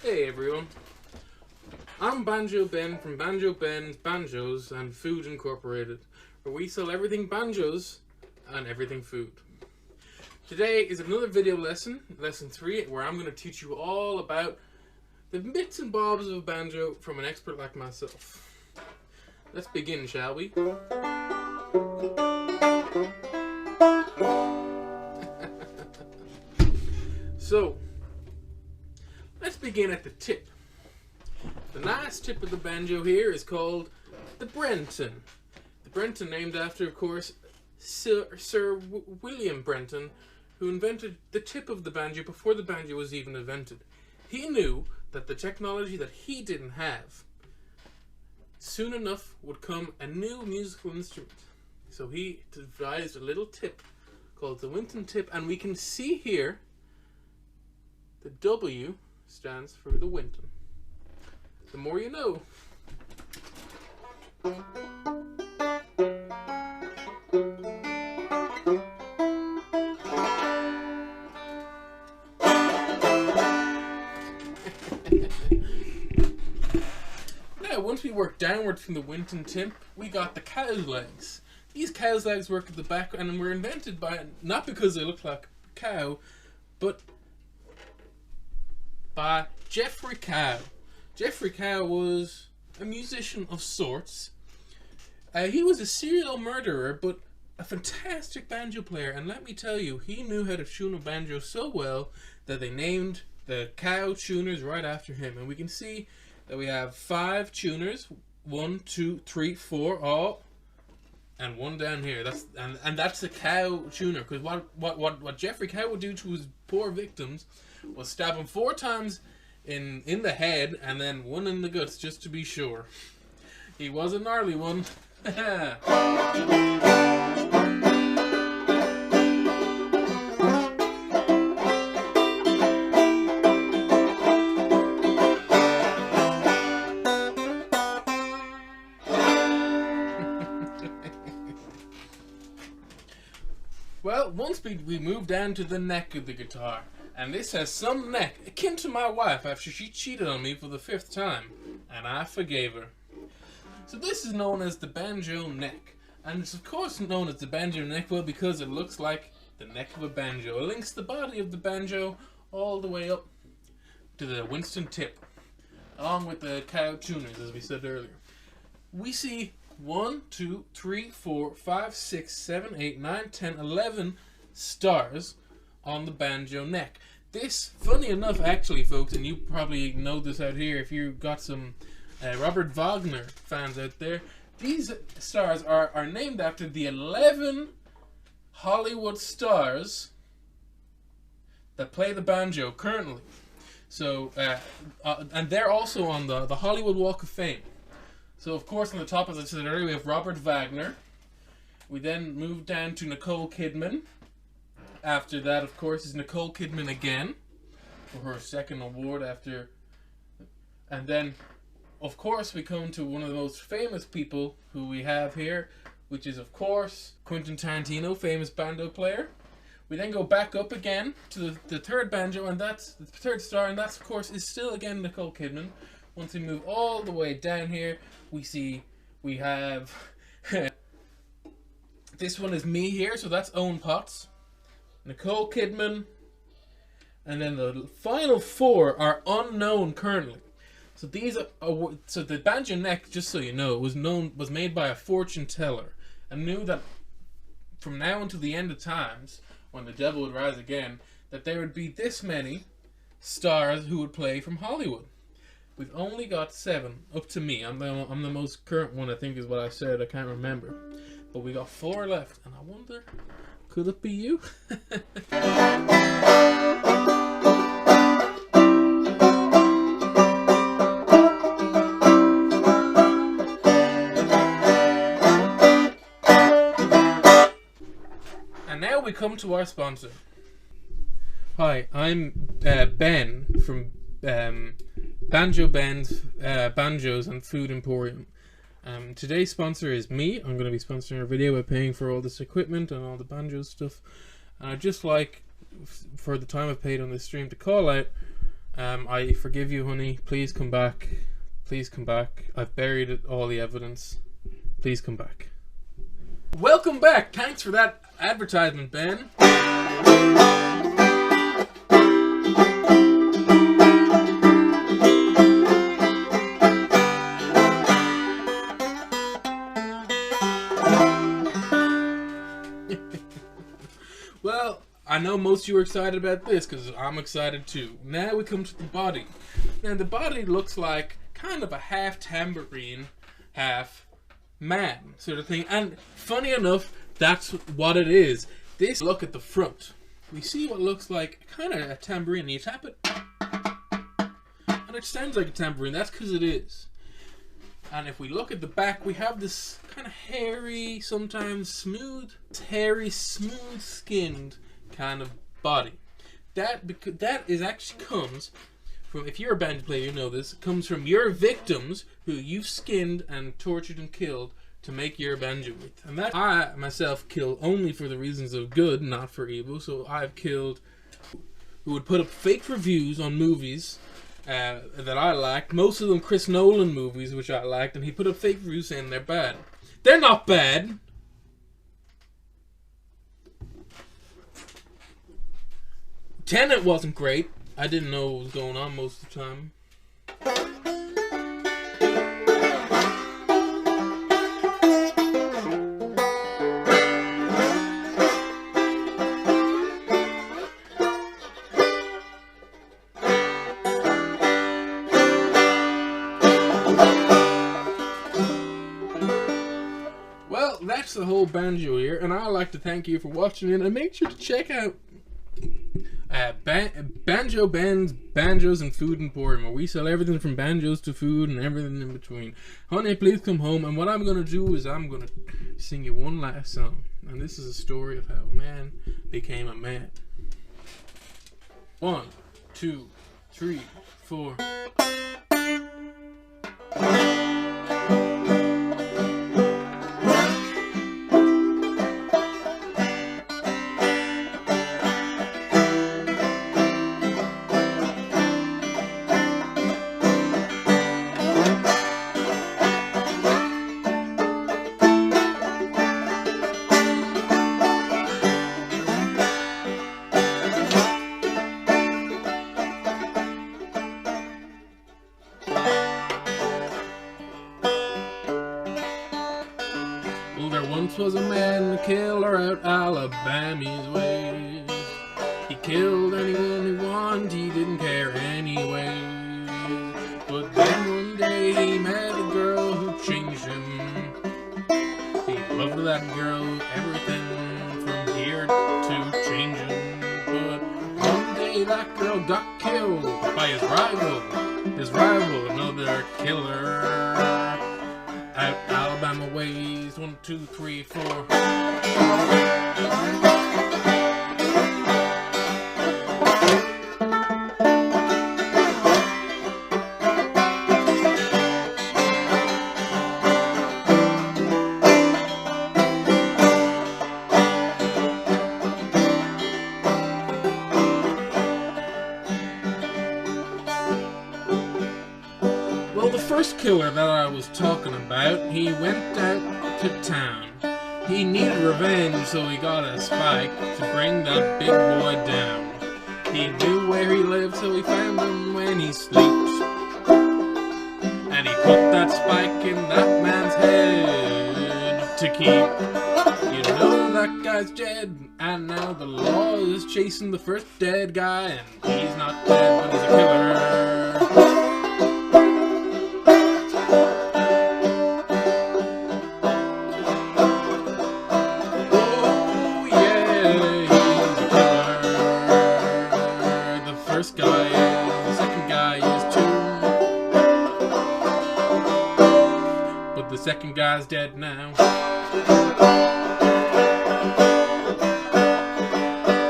Hey everyone, I'm Banjo Ben from Banjo Ben's Banjos and Food Incorporated, where we sell everything banjos and everything food. Today is another video lesson, lesson 3, where I'm going to teach you all about the bits and bobs of a banjo from an expert like myself. Let's begin, shall we? So, let's begin at the tip. The last tip of the banjo here is called the Brenton. The Brenton named after, of course, Sir William Brenton, who invented the tip of the banjo before the banjo was even invented. He knew that the technology that he didn't have, soon enough would come a new musical instrument. So he devised a little tip called the Winton tip, and we can see here the W stands for the Winton. The more you know. Now, once we work downward from the Winton tip, we got the cow's legs. These cow's legs work at the back and were invented by, not because they look like a cow, but by Geoffrey Cow. Geoffrey Cow was a musician of sorts. He was a serial murderer, but a fantastic banjo player, and let me tell you, he knew how to tune a banjo so well that they named the cow tuners right after him. And we can see that we have 5 tuners, 1, 2, 3, 4, all, and 1 down here. That's the cow tuner, because what Geoffrey Cow would do to his poor victims was stab him 4 times in the head and then 1 in the guts, just to be sure. He was a gnarly one. Well, once we moved down to the neck of the guitar, and this has some neck akin to my wife after she cheated on me for the 5th time, and I forgave her. So this is known as the banjo neck, and it's of course known as the banjo neck, well, because it looks like the neck of a banjo. It links the body of the banjo all the way up to the Winston tip, along with the cow tuners, as we said earlier. We see 1, 2, 3, 4, 5, 6, 7, 8, 9, 10, 11 stars on the banjo neck. This, funny enough, actually, folks, and you probably know this out here if you got some Robert Wagner fans out there, these stars are named after the 11 Hollywood stars that play the banjo currently. So, and they're also on the Hollywood Walk of Fame. So, of course, on the top, as I said earlier, we have Robert Wagner. We then move down to Nicole Kidman. After that, of course, is Nicole Kidman again for her 2nd award after. And then, of course, we come to one of the most famous people who we have here, which is, of course, Quentin Tarantino, famous banjo player. We then go back up again to the 3rd banjo, and that's the 3rd star, and that's, of course, is still again Nicole Kidman. Once we move all the way down here, we have this one is me here, so that's Eoin Potts, Nicole Kidman, and then the final 4 are unknown currently. So these are so the banjo neck, just so you know, was made by a fortune teller, and knew that from now until the end of times, when the devil would rise again, that there would be this many stars who would play from Hollywood. We've only got 7, up to me. I'm the most current one, I think is what I said. I can't remember. But we got 4 left, and I wonder, could it be you? And now we come to our sponsor. Hi, I'm Ben from Banjo Ben's Banjos and Food Emporium. Today's sponsor is me. I'm going to be sponsoring our video by paying for all this equipment and all the banjo stuff. And I'd just like, for the time I've paid on this stream, to call out I forgive you, honey. Please come back. Please come back. I've buried all the evidence. Please come back. Welcome back. Thanks for that advertisement, Ben. Well, I know most of you are excited about this because I'm excited too. Now we come to the body. Now the body looks like kind of a half tambourine, half man sort of thing. And funny enough, that's what it is. This look at the front. We see what looks like kind of a tambourine. You tap it, and it sounds like a tambourine. That's because it is. And if we look at the back, we have this kind of hairy, sometimes smooth, hairy, smooth-skinned kind of body. That is actually comes from, if you're a banjo player, you know this, it comes from your victims who you've skinned and tortured and killed to make your banjo with. And that I myself kill only for the reasons of good, not for evil. So I've killed who would put up fake reviews on movies that I liked, most of them Chris Nolan movies, which I liked, and he put up fake reviews saying they're bad. They're not bad. Tenet wasn't great. I didn't know what was going on most of the time. Well, that's the whole banjo here, and I'd like to thank you for watching it, and make sure to check out Banjo Ben's Banjos and Food Emporium, where we sell everything from banjos to food and everything in between. Honey, please come home, and what I'm going to do is I'm going to sing you one last song, and this is a story of how a man became a man. 1, 2, 3, 4. Well, there once was a man, a killer out Alabama's ways. He killed anyone who wanted, he didn't care anyway. But then one day he met a girl who changed him. He loved that girl, everything from here to changing. But one day that girl got killed by his rival, another killer. Out Alabama ways, 1, 2, 3, 4. Well, the first killer that I was talking about, he went out to town. He needed revenge, so he got a spike to bring that big boy down. He knew where he lived, so he found him when he slept. And he put that spike in that man's head to keep. You know that guy's dead, and now the law is chasing the first dead guy, and he's not dead, but he's a killer. The second guy's dead now.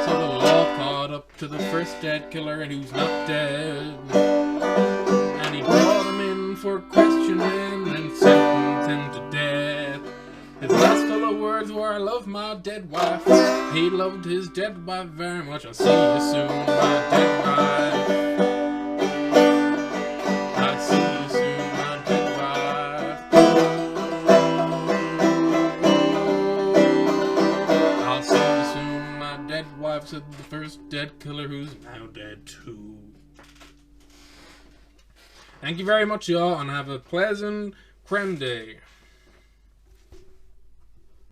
So the law caught up to the first dead killer, and who's not dead. And he brought him in for questioning and sentenced him to death. His last fellow words were, "I love my dead wife." He loved his dead wife very much. I'll see you soon, my dead wife. dead wife said the first dead killer who's now dead too. Thank you very much, y'all, and have a pleasant creme day.